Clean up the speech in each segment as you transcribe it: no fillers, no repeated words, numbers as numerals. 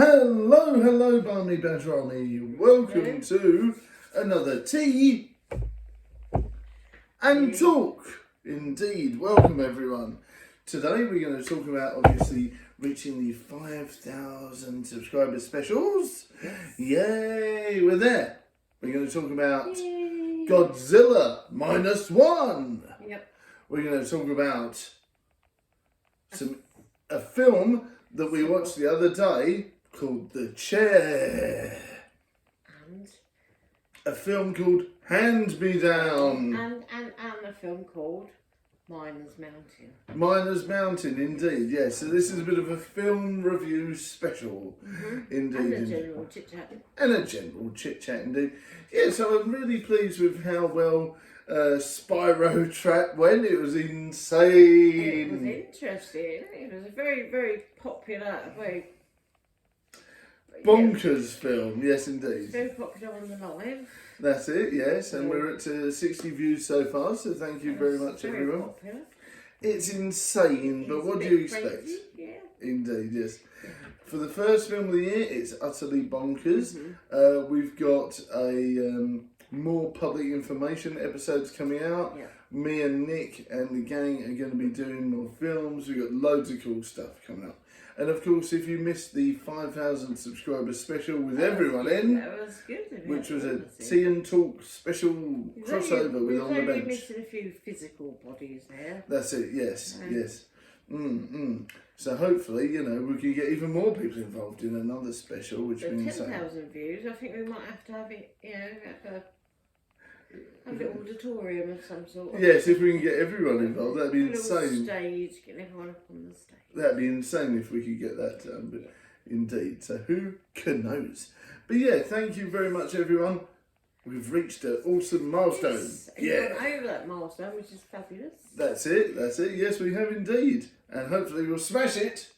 Hello, hello, Barney Badroni. Welcome to another Tea and Talk. Indeed, welcome everyone. Today we're going to talk about obviously reaching the 5,000 subscriber specials. Yay, we're there. We're going to talk about Godzilla Minus One. Yep. We're going to talk about a film that we watched the other day called The Chair. And a film called Hand Me Down. And a film called Miners Mountain. Miners Mountain, indeed, yes. So this is a bit of a film review special, indeed. And a general chit-chat. And a general chit-chat, indeed. Yeah, so I'm really pleased with how well Spyro Trap went. It was insane. It was interesting. It was a very, very popular, bonkers film, yes indeed. Very popular on the live. That's it, yes, and we're at 60 views so far, so thank you very much everyone. Popular. It's insane, but what do you expect? Crazy, yeah. Indeed, yes. For the first film of the year, it's utterly bonkers. We've got a more public information episodes coming out. Yeah. Me and Nick and the gang are going to be doing more films. We've got loads of cool stuff coming up. And of course, if you missed the 5,000 subscriber special with everyone in, that was good, which was a Tea and Talk special crossover with On the Bench. We're missing a few physical bodies there. That's it, yes, yes. So hopefully, you know, we can get even more people involved in another special, which means 10,000 views. I think we might have to have it, you know, have a little auditorium of some sort. Yes, if we can get everyone involved, that'd be a little insane. Stage, get everyone up on the stage. That'd be insane if we could get that done, but indeed. So who can knows? But yeah, thank you very much, everyone. We've reached an awesome milestone. Yes, gone over that milestone, which is fabulous. That's it. Yes, we have indeed, and hopefully we'll smash it.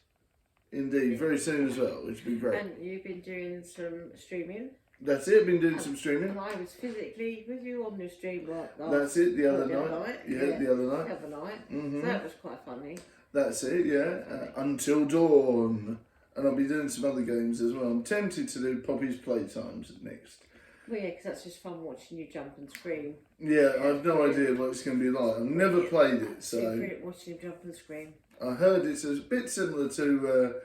Indeed, very soon as well, which would be great. And you've been doing some streaming. That's it. Been doing some streaming. And I was physically with you on the stream like that. That's it. The other night. Yeah, the other night. The other night. So that was quite funny. That's it. Yeah. Until Dawn, and I'll be doing some other games as well. I'm tempted to do Poppy's Playtimes next. Well, yeah, because that's just fun watching you jump and scream. Yeah, I've no idea what it's going to be like. I've never played it, so. Watching you jump and scream. I heard it's a bit similar to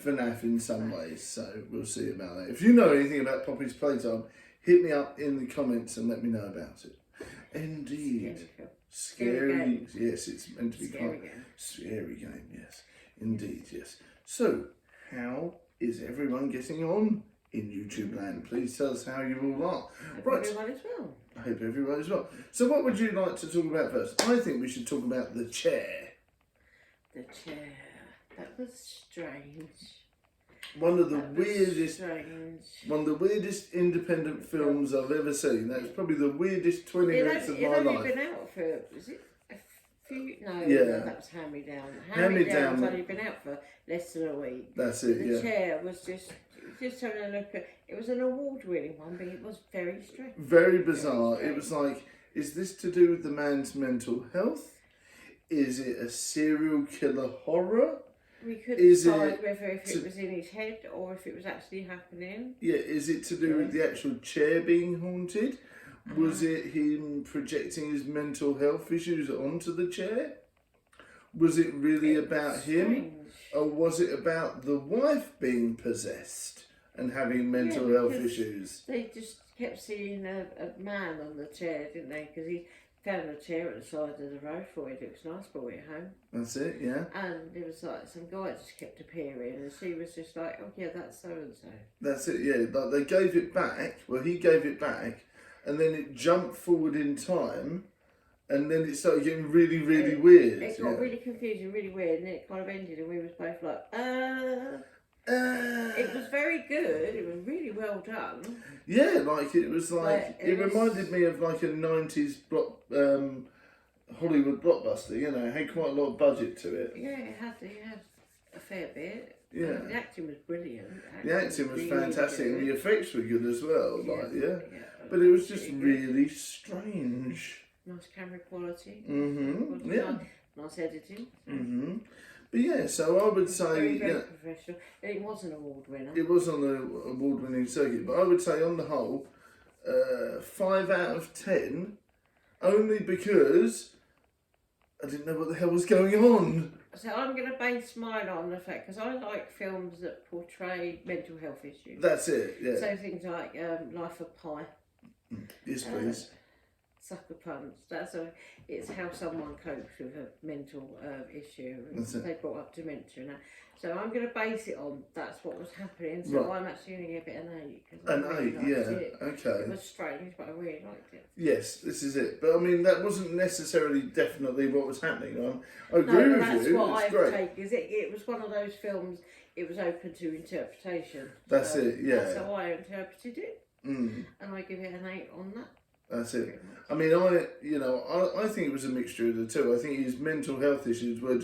FNAF in some ways, so we'll see about that. If you know anything about Poppy's Playtime, hit me up in the comments and let me know about it. Indeed. Scary. Yes, it's meant to be quite scary game, yes. Indeed, yes. So, how is everyone getting on in YouTube land? Please tell us how you all are. Right. Everyone as well. I hope everyone as well. So what would you like to talk about first? I think we should talk about The Chair. The Chair. That was strange. One of the weirdest independent films I've ever seen. That's probably the weirdest 20 minutes of my life. It's only been out for, was it a few? No, that was Hand Me Down. Hand Me Down's only been out for less than a week. That's it, The Chair was just having a look at, it was an award-winning one, but it was very strange. Very bizarre. It was like, is this to do with the man's mental health? Is it a serial killer horror? We couldn't decide whether if it was in his head or if it was actually happening. Yeah, is it to do with the actual chair being haunted? Was it him projecting his mental health issues onto the chair? Was it really about him? Or was it about the wife being possessed and having mental health issues? They just kept seeing a man on the chair, didn't they? Because he found a chair at the side of the road for it. Looks nice, brought it home. That's it, yeah. And it was like some guy just kept appearing, and she was just like, "Oh yeah, that's so and so." That's it, yeah. Like they gave it back. Well, he gave it back, and then it jumped forward in time, and then it started getting really, really weird. It got really confusing, really weird, and it kind of ended, and we was both like, It was very good. It was really well done. Yeah, like it was like it reminded me of like a 90s Hollywood blockbuster. You know, it had quite a lot of budget to it. Yeah, it had a fair bit. Yeah, the acting was brilliant. The acting was fantastic, and the effects were good as well. But it was just really strange. Nice camera quality. Yeah. Nice editing. But yeah, so I would say very professional. It was an award winner. it was on the award-winning circuit, but I would say on the whole, 5 out of 10, only because I didn't know what the hell was going on. So I'm going to base mine on the fact, because I like films that portray mental health issues. That's it, yeah. So things like Life of Pi. Yes, please. Sucker Punch. It's how someone copes with a mental issue. That's it. They brought up dementia now. So I'm going to base it on that's what was happening. So Right. I'm actually going to give it an 8. An 8, yeah, okay. It was strange, but I really liked it. Yes, this is it. But I mean, that wasn't necessarily definitely what was happening. I agree with that's you. what It's I've great. taken. It was one of those films. It was open to interpretation. That's it. Yeah. That's how I interpreted it, Mm, and I give it an 8 on that. that's it. I mean, I think it was a mixture of the two. I think his mental health issues were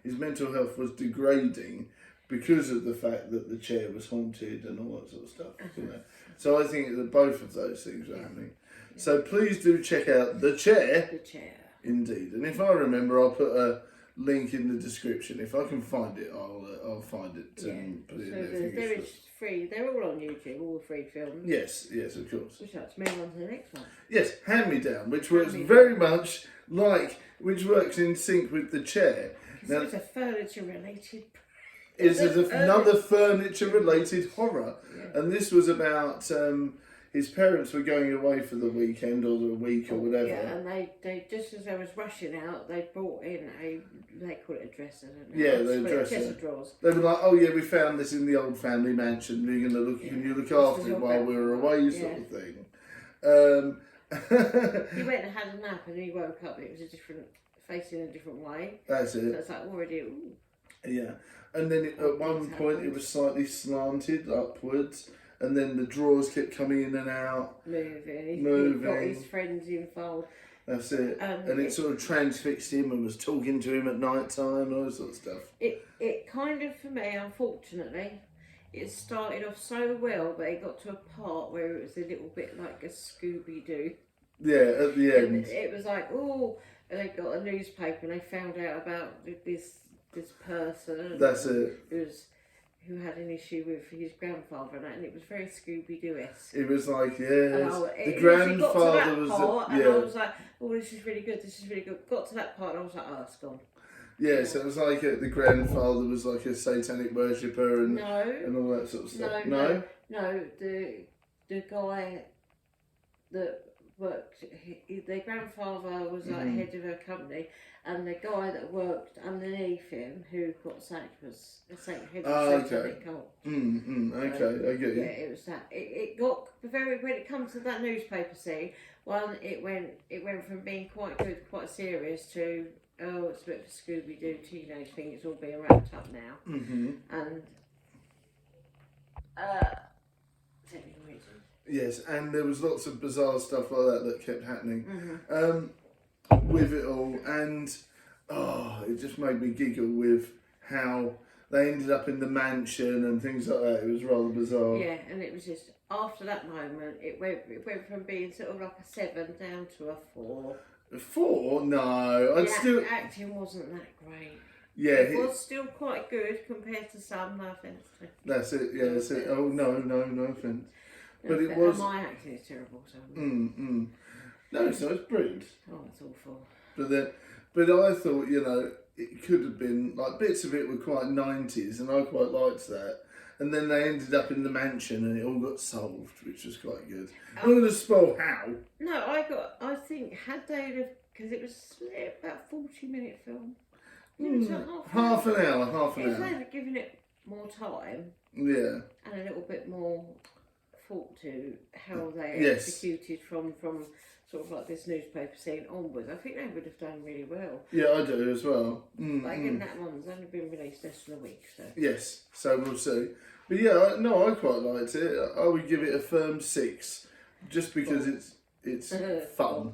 his mental health was degrading because of the fact that the chair was haunted and all that sort of stuff. So I think that both of those things were happening. So please do check out The Chair. The Chair. Indeed, and if I remember, I'll put a link in the description. If I can find it, I'll find it and put it in there. There is free. They're all on YouTube. All the free films. Yes, of course. Which let's move on to the next one. Yes, Hand Me Down, which works Hand Me very much which works in sync with The Chair. Now, it's a furniture-related. It's another furniture-related horror, and this was about his parents were going away for the weekend or the week or whatever. Yeah, and they just as they was rushing out, they brought in they call it a dresser, don't they? Yeah, the dresser. Chest of drawers. They were like, "Oh yeah, we found this in the old family mansion. We're gonna look. Can you look after it while we're away?" Sort of thing. He went and had a nap, and he woke up. It was facing a different way. That's it. So it's like already. Ooh. Yeah, and then at one point it was slightly slanted upwards, and then the drawers kept coming in and out. Moving. Moving. He got his friends involved. That's it. And it sort of transfixed him and was talking to him at night time and all that sort of stuff. It kind of, for me, unfortunately, it started off so well, but it got to a part where it was a little bit like a Scooby-Doo. Yeah, at the end. And it was like, oh, and they got a newspaper and they found out about this person. That's it. Who had an issue with his grandfather and it was very Scooby-Doo-esque. It was like, yes, the grandfather was... And I was like, oh, this is really good, Got to that part and I was like, oh, it's gone. Yeah, so it was like the grandfather was like a satanic worshipper and all that sort of stuff. No, the guy that worked, their grandfather was like head of a company, and the guy that worked underneath him, who got sacked, was the head of satanic cult. Okay, I get you. Yeah, it was that. It got very, when it comes to that newspaper scene, it went from being quite good, quite serious to, oh, it's a bit of a Scooby-Doo teenage thing. It's all being wrapped up now, and yes, and there was lots of bizarre stuff like that kept happening with it all, and it just made me giggle with how they ended up in the mansion and things like that. It was rather bizarre. Yeah, and it was just after that moment, it went from being sort of like a 7 down to a 4. 4? No, acting wasn't that great. Yeah, it was still quite good compared to some. No offence. That's it. Yeah, that's it. Oh no offence. But it was. My acting is terrible. So. No, it's not. It's brilliant. Oh, it's awful. But I thought, it could have been like bits of it were quite 90s, and I quite liked that. And then they ended up in the mansion, and it all got solved, which was quite good. I'm not going to spoil how. No, I think had they, because it was about a 40-minute film. It was half an hour. If they had given it more time, and a little bit more thought to how they executed from sort of like this newspaper scene onwards, I think they would have done really well. Yeah, I do as well. But again, that one's only been released less than a week, so. Yes, so we'll see. But yeah, I quite liked it. I would give it a firm 6, just because it's fun.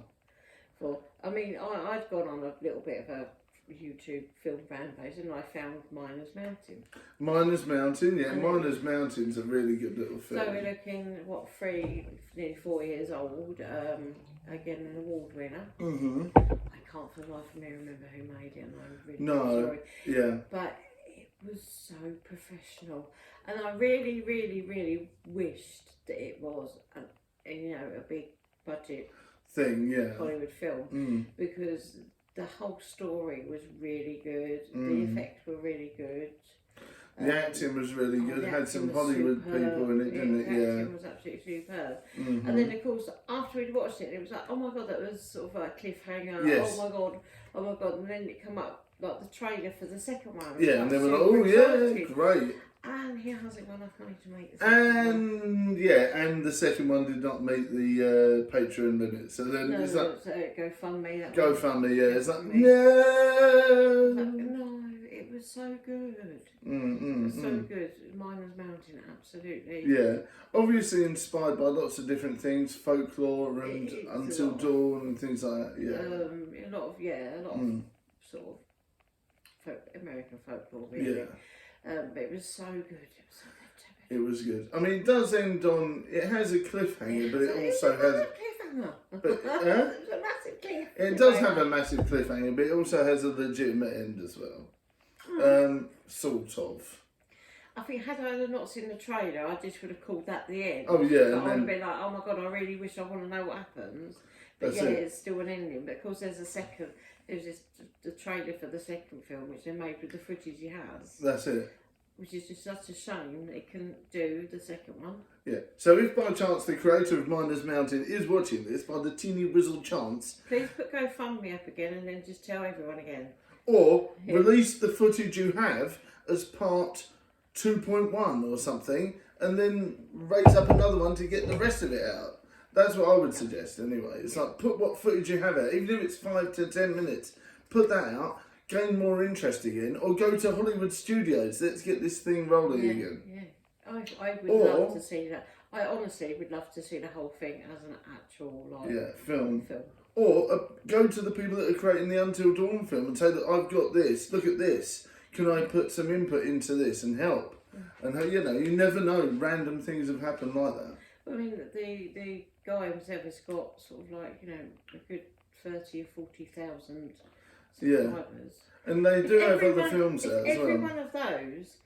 I mean, I'd gone on a little bit of a YouTube film fan page and I found Miners Mountain. Miners Mountain, yeah. Miners Mountain's a really good little film. So we're looking, nearly 4 years old, again an award winner. I can't for the life of me remember who made it, and I'm really No, sorry. yeah. But it was so professional, and I really, really, really wished that it was a big budget Thing, yeah. Hollywood film, because the whole story was really good. The effects were really good. The acting was really good. The Had some acting was Hollywood superb. people in it, didn't it? The Yeah. acting was absolutely superb. And then, of course, after we'd watched it, it was like, oh my god, that was sort of like a cliffhanger. Yes. Oh my god. And then it come up like the trailer for the second one. Yeah, and they were like, super oh yeah, excited. great. And he hasn't got enough money to make the second one. And yeah, and the second one did not meet the Patreon limit. So then No, it's so like, GoFundMe. That GoFundMe, yeah. It's like, Like, no. no, it was so good. It was so good. Miners Mountain, absolutely. Yeah, obviously inspired by lots of different things, folklore and It's Until a lot. Dawn and things like that. Yeah. A lot of sort of American folklore, really. Yeah. But it was so good. It was so good. It was good. I mean, it does end on. It has a cliffhanger, but it also has. a cliffhanger. But, It was a massive cliffhanger. It does have a massive cliffhanger, but it also has a legitimate end as well. Sort of. I think had I not seen the trailer, I just would have called that the end. Oh yeah, But and I would have then been like, oh my god, I really wish I want to know what happens. But That's yeah, it. it's still an ending. But of course, there's a second. There's just the trailer for the second film, which they made with the footage he has, that's it. which is just such a shame that it couldn't do the second one. Yeah. So if by chance the creator of Miners Mountain is watching this, by the teeny whizzle chance, Please put GoFundMe up again and then just tell everyone again. or release the footage you have as part 2.1 or something, and then raise up another one to get the rest of it out. That's what I would suggest anyway. It's like, put what footage you have out, even if it's 5 to 10 minutes, put that out, gain more interest again, or go to Hollywood studios. Let's get this thing rolling again. Yeah. I would love to see that. I honestly would love to see the whole thing as an actual Film. film. Or go to the people that are creating the Until Dawn film and say that I've got this, look at this. Can I put some input into this and help? And you never know, random things have happened like that. I mean, the guy himself has got sort of like, a good 30 or 40,000 subscribers. And they do have other Everyone- films if out as every well. one of those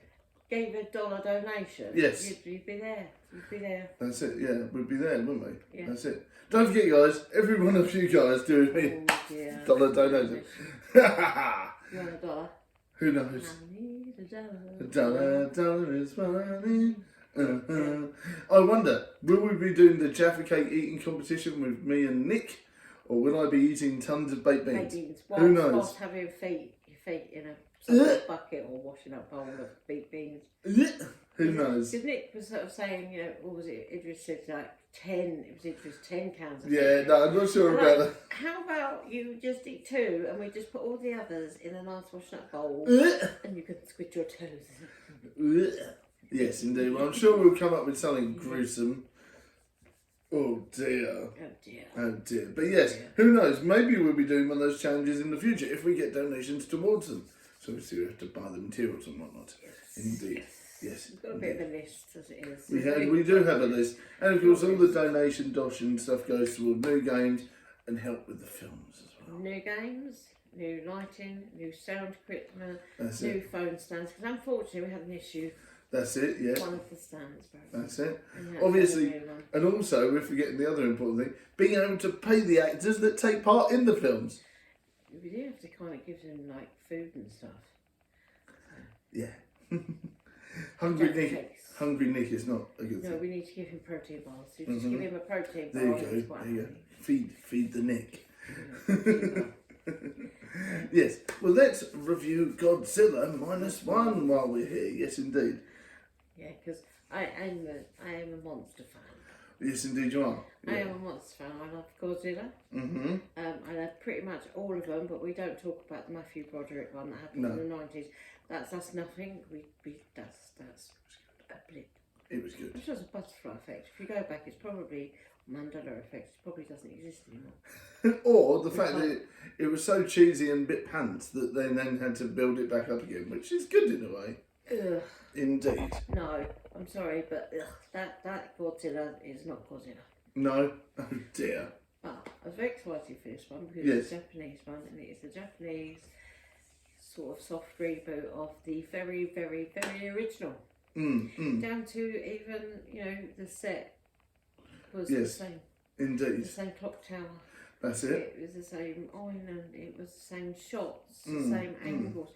gave $1 donation, Yes. you'd be there. You'd be there. That's it, yeah, we'd be there, wouldn't we? Yeah. That's it. Don't forget, guys, every one of you guys do me Oh dear. dollar donation. You want $1? Who knows? I need A $1. dollar is money. I wonder, will we be doing the Jaffa cake eating competition with me and Nick, or will I be eating tons of baked beans? Who knows? Whilst having your feet in a bucket or washing up a bowl of baked beans. Who knows? Because Nick was sort of saying, what was it? Idris said like 10. It was Idris 10 cans of Yeah, baked no, I'm not sure about that. How about you just eat 2 and we just put all the others in a nice washing up bowl and you can squid your toes. Yes, indeed. Well, I'm sure we'll come up with something gruesome. Oh dear. Oh dear. Oh dear. But yes, who knows? Maybe we'll be doing one of those challenges in the future if we get donations towards them. So obviously we have to buy the materials and whatnot. Yes. Indeed. Yes. We've got a bit of a list as it is. We do have a list. And of course all the donation dosh and stuff goes toward new games and help with the films as well. New games, new lighting, new sound equipment, That's new it. phone stands. Because unfortunately we had an issue. That's it, yeah. One of the stands broke. That's it. And that's Obviously, a new one. and also we're forgetting the other important thing, being able to pay the actors that take part in the films. We do have to kind of give them like food and stuff. Yeah. Hungry Jack Nick. cakes. Hungry Nick is not a good No, thing. we need to give him protein bars. So just give him a protein bar. There you and go. he's quite There you go. happy. Feed the Nick. Yeah. Yes. Well, let's review Godzilla Minus One while we're here. Yes, indeed. Yeah, because I am a monster fan. Yes, indeed you are. I am a monster fan. I love Godzilla. Mm-hmm. I love pretty much all of them, but we don't talk about the Matthew Broderick one that happened in the 90s. That's nothing. That's a blip. It was good. It's just a butterfly effect. If you go back, it's probably Mandela effect. It probably doesn't exist anymore. Or the fact that it was so cheesy and bit pants that they then had to build it back up again, which is good in a way. Ugh. Indeed. No, I'm sorry, but that Godzilla is not Godzilla. No? Oh dear. But I was very excited for this one because Yes. it's a Japanese one, and it's a Japanese sort of soft reboot of the very, very, very original. Down to even, the set was the same. Indeed. The same clock tower. That's it. It was the same island, it was the same shots, the same angles.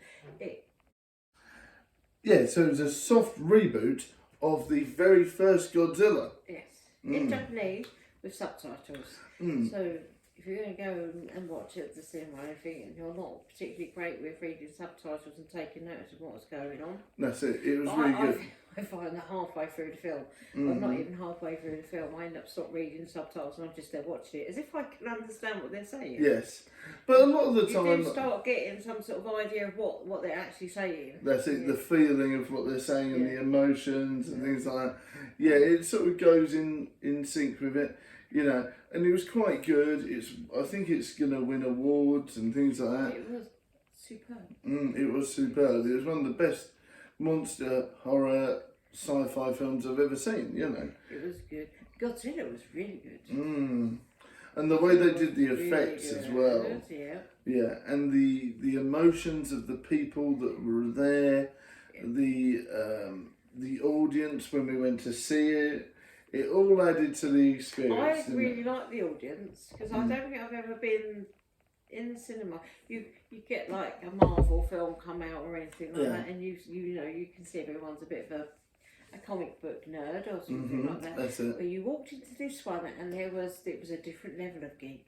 Yeah, so it was a soft reboot of the very first Godzilla. Yes. In Japanese with subtitles. So if you're going to go and watch it at the cinema or anything, and you're not particularly great with reading subtitles and taking notice of what's going on. That's it. It was really good. I find that halfway through the film, I'm not even halfway through the film, I end up stop reading subtitles and I'm just there watching it as if I can understand what they're saying. Yes. But a lot of the time... You do start getting some sort of idea of what they're actually saying. That's it, the feeling of what they're saying and the emotions and things like that. Yeah, it sort of goes in sync with it, and it was quite good. I think it's going to win awards and things like that. It was superb. It was superb. It was one of the best monster horror sci-fi films I've ever seen, It was good. Godzilla was really good. And the way they did the effects as well. Yeah. Yeah, and the emotions of the people that were there, the audience when we went to see it, it all added to the experience. I really like the audience because I don't think I've ever been in the cinema. You get like a Marvel film come out or anything like that, and you can see everyone's a bit of a comic book nerd or something like that. That's it. But you walked into this one and it was a different level of geek.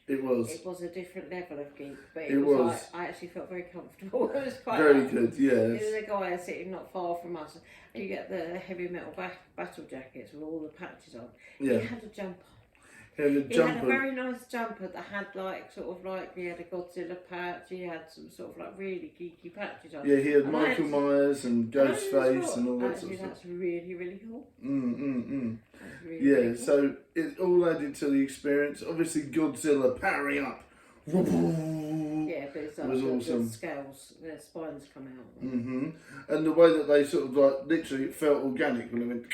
It was. It was a different level of geek, but It was. like, I actually felt very comfortable. It was quite Very good, yes. There was a guy sitting not far from us, and you get the heavy metal battle jackets with all the patches on. Yeah. He had a jumper. He had a He jumper. had a very nice jumper that had he had a Godzilla patch, he had some sort of like really geeky patches on. Yeah, he had And Michael Myers and Ghostface and all that actually, sort of stuff. that's really, really cool. That's really, Yeah, really cool. so it all added to the experience. Obviously, Godzilla powering up. Yeah, but it's like was the awesome. scales, their spines come out. And the way that they sort of like, literally, it felt organic when it went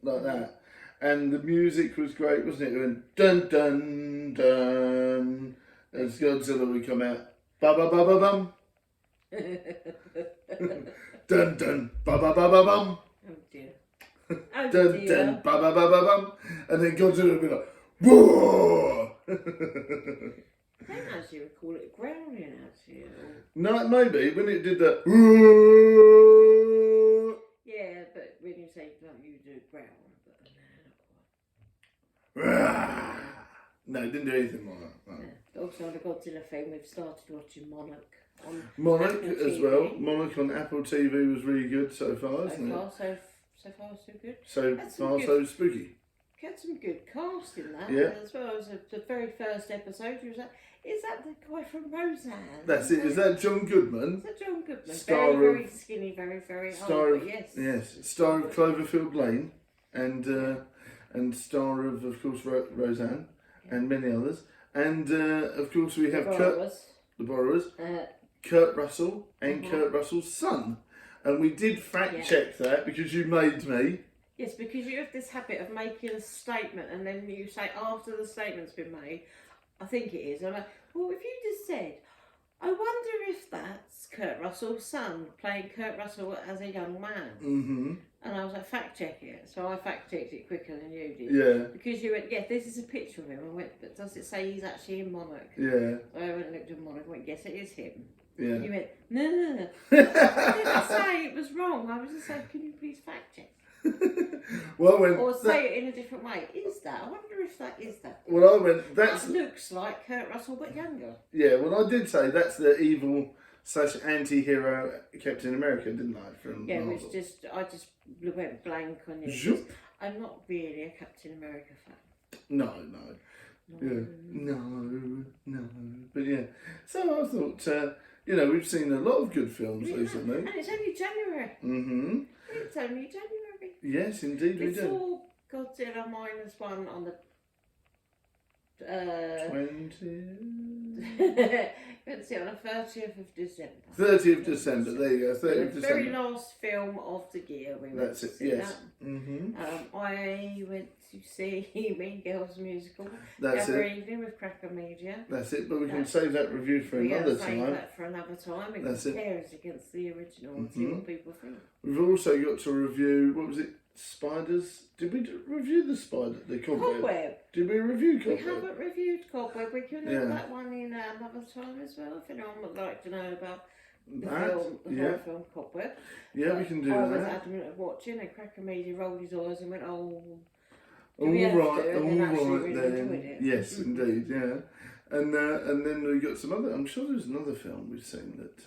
like that. And the music was great, wasn't it? It went dun dun dun as Godzilla would come out. Ba ba ba ba bum. Dun dun ba ba ba ba bum. Oh dear. Oh Dun dear. dun ba ba ba ba bum. And then Godzilla would be like, whoa! I don't actually recall it growling actually. No, maybe when it did the. Yeah, but when you say like you do growl, No, it didn't do anything like that. No. yeah. Also on the Godzilla thing, we've started watching Monarch on Monarch Apple as TV. well. Monarch on Apple TV was really good so far, So isn't it? far, so far, so good. So That's some far, good- so spooky. Had some good cast in that. Yeah. As well as the very first episode. Is that the guy from Roseanne? That's it. Is that John Goodman? Is that John Goodman? Star very of- skinny, very, very Star old, of but yes. yes, star of Cloverfield Lane, and star of course Roseanne, and many others, and of course we have the Borrowers, Kurt Russell, and Kurt Russell's son, and we did fact check that because you made me. Yes, because you have this habit of making a statement and then you say after the statement's been made, I think it is. I'm like, well, if you just said, I wonder if that's Kurt Russell's son playing Kurt Russell as a young man. And I was like, fact check it. So I fact checked it quicker than you did. Yeah. Because you went, yes, this is a picture of him. I went, but does it say he's actually in Monarch? Yeah. So I went and looked at Monarch and went, yes, it is him. Yeah. And you went, no. I didn't say it was wrong. I was just saying, can you please fact check? Well, when Or say it in a different way. Is that? I wonder if that is that. well, I went. That's That looks like Kurt Russell but younger. yeah. Well, I did say that's the evil / anti-hero Captain America, didn't I? From Yeah, Marvel. which I just went blank on it. Zoop. I'm not really a Captain America fan. No. Yeah. No. But yeah. So I thought, we've seen a lot of good films recently. And it's only January. It's only January. Yes, indeed we We do. saw Godzilla Minus One on the Went to see it on the 30th of December. 30th of December, there you go, 30th of The December. very last film of the year we went That's to it, see yes. that. Mm-hmm. I went to see Mean Girls musical. That's the other it. evening with Cracker Media. That's it, but we can save that review for another time. Save that for another time and That's compare it against the original and see what people think. We've also got to review, what was it, Spiders? Did we review the spider, the Cobweb? Did we review Cobweb? We haven't reviewed Cobweb. We can have that one in another time as well, if anyone would like to know about the horror film Cobweb. Yeah, we can do that. I was adamant of watching, and Cracker Media rolled his eyes and went, all right then. Enjoyed it. Yes, indeed, yeah. And then we got some other, I'm sure there's another film we've seen that,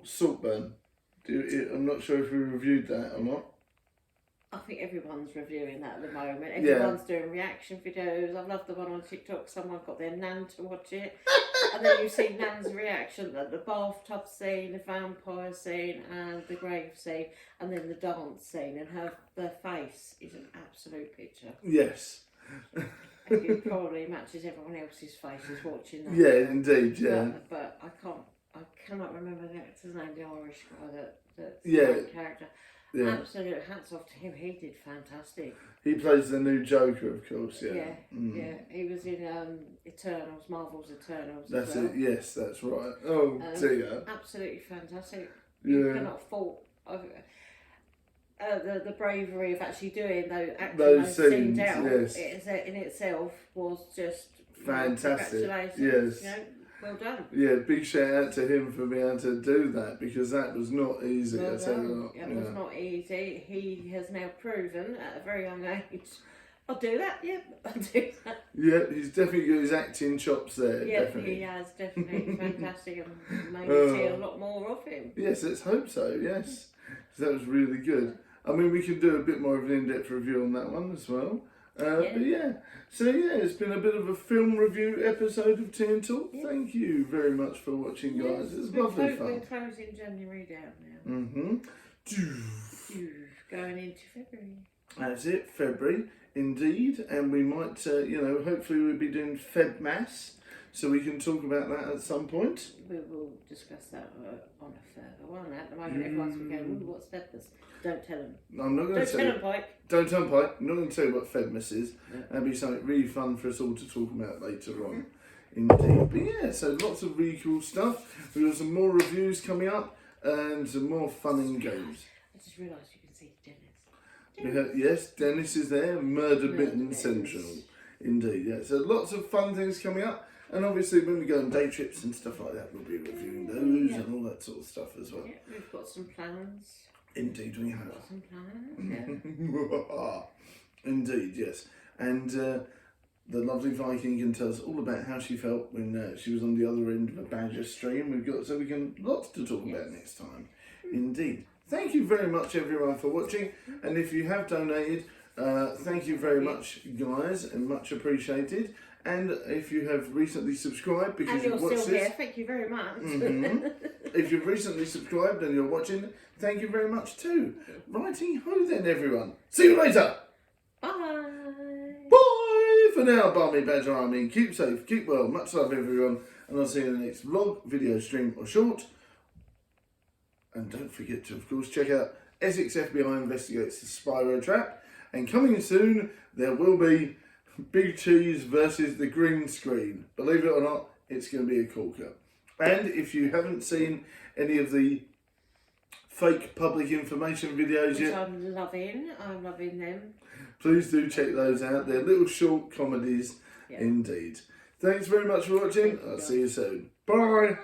Saltburn. I'm not sure if we reviewed that or not. I think everyone's reviewing that at the moment. Everyone's doing reaction videos. I've loved the one on TikTok. Someone got their nan to watch it. And then you see Nan's reaction at the bathtub scene, the vampire scene, and the grave scene, and then the dance scene. And her face is an absolute picture. Yes. It probably matches everyone else's faces watching that. Yeah, indeed, yeah. But I cannot remember the actor's name, the Irish guy that's the character. Yeah. Absolute hats off to him. He did fantastic. He plays the new Joker, of course. Yeah. Yeah. He was in Eternals, Marvel's Eternals. That's it. Yes, that's right. Oh dear. Absolutely fantastic. Yeah. You cannot fault the bravery of actually doing those scenes out. Yes. In itself was just fantastic. Congratulations. Yes. Well done. Yeah, big shout out to him for being able to do that, because that was not easy. It was not easy. He has now proven at a very young age, I'll do that, I'll do that. Yeah, he's definitely got his acting chops there. Yeah, definitely. He has, definitely. Fantastic, and maybe see a lot more of him. Yes, let's hope so, yes. That was really good. I mean, we can do a bit more of an in-depth review on that one as well. But it's been a bit of a film review episode of Tea and Talk. Yeah. Thank you very much for watching, guys. It's lovely fun. We're closing January down now. Going into February. That's it, February, indeed. And we might, hopefully we'll be doing Feb Mass, so we can talk about that at some point. We will discuss that on a further one. At the moment, everyone's going, what's Feb Mass? Don't tell them. I'm not going to tell them, Pike. Don't tell them, Pike. I'm not going to tell you what Febmas is. That'll be something really fun for us all to talk about later on. Indeed. But yeah, so lots of really cool stuff. We've got some more reviews coming up and some more fun and games. I just realised you can see Dennis. Yes, Dennis is there. Murder Mitten Central. Indeed, yeah. So lots of fun things coming up. And obviously when we go on day trips and stuff like that, we'll be reviewing those and all that sort of stuff as well. Yeah, we've got some plans. Indeed, we have. Got some plans, yeah. Indeed, yes. And the lovely Viking can tell us all about how she felt when she was on the other end of a badger stream. We can lots to talk about next time. Indeed. Thank you very much, everyone, for watching. And if you have donated, thank you very much, guys, and much appreciated. And if you have recently subscribed because you've watched this, here, thank you very much. If you've recently subscribed and you're watching, thank you very much too. Righty ho then, everyone. See you later. Bye. Bye for now, Barmy Badger Army. Keep safe, keep well. Much love, everyone. And I'll see you in the next vlog, video, stream or short. And don't forget to, of course, check out Essex FBI Investigates the Spyro Trap. And coming soon, there will be Big Cheese versus the green screen. Believe it or not, it's going to be a corker. And if you haven't seen any of the fake public information videos yet, I'm loving them. Please do check those out. They're little short comedies indeed. Thanks very much for watching. I'll see you soon. Bye.